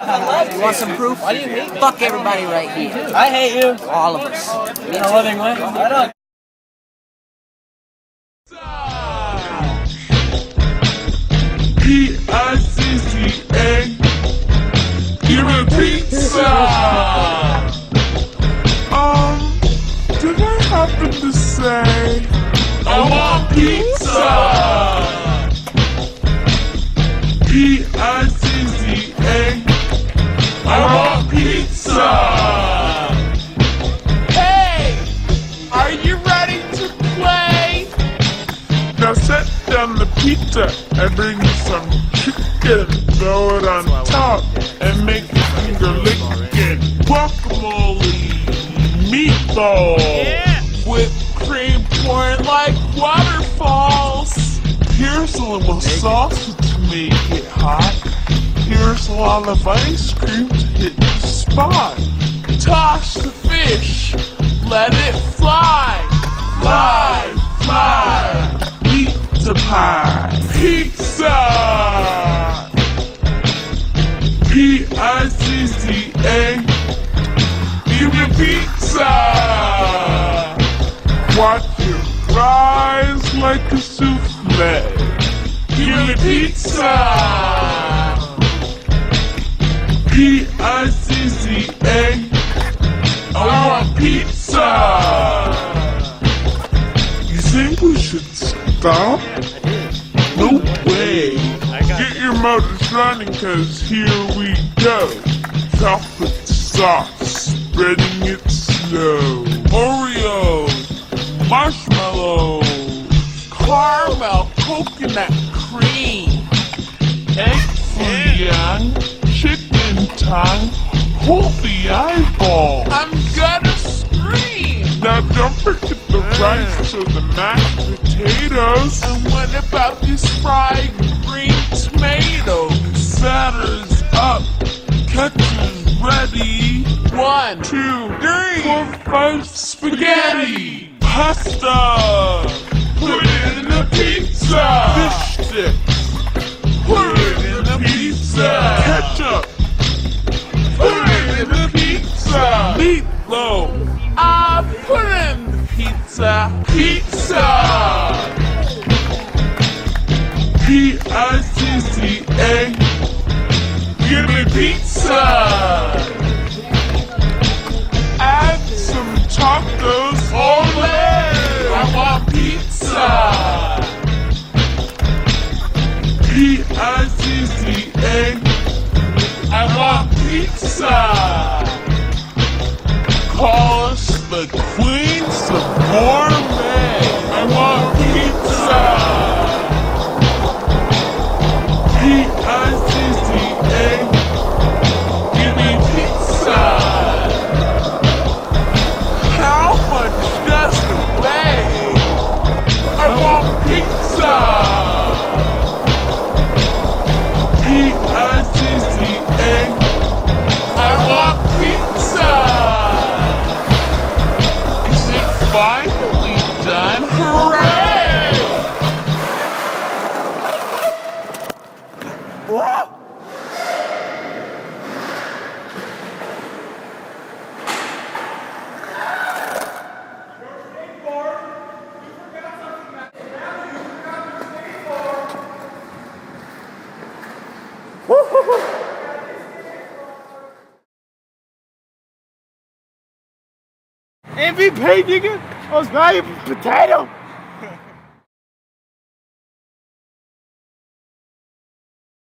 You want some proof? Why do you hate me? Fuck everybody right here. I hate you. All of us. In a loving way. I don't. Pizza. Give me pizza. Did I happen to say I want pizza? Pizza. I want pizza. Hey, are you ready to play? Now set down the pizza and bring me some chicken. Throw it on top and make the finger licking. Guacamole, meatball, with cream pouring like waterfalls. Here's a little salsa to make it hot. Here's a lot of ice cream to hit the spot. Toss the fish, let it fly. Fly, fly, pizza pie. Pizza! Pizza. Give me pizza! Watch it rise like a souffle. Give me pizza! Pizza. I want pizza! You think we should stop? No way! Get your motors running, cause here we go. Chocolate sauce, spreading it slow. Oreos, marshmallows, caramel, coconut cream, egg fouillon, chicken tongue, hold the eyeball. I'm gonna scream! Now don't forget the rice or the mashed potatoes. And what about these fried green tomatoes? Batter's up, ketchup's ready. 1, 2, 3, 4, 5, spaghetti. Pasta, put it in the pizza. Fish sticks, put it in the pizza. Ketchup, put it in the pizza. Meatloaf, put it in the pizza. Pizza. Pizza. Give me pizza. Add some tacos. Ole! I want pizza. Pizza. I want pizza. Call us the queens of gourmet. I want pizza. Pizza. Give me pizza. How much does it weigh? I want pizza. Pizza. I want pizza. Is it finally done? Hooray! Whoa! MVP, nigga! Most valuable potato!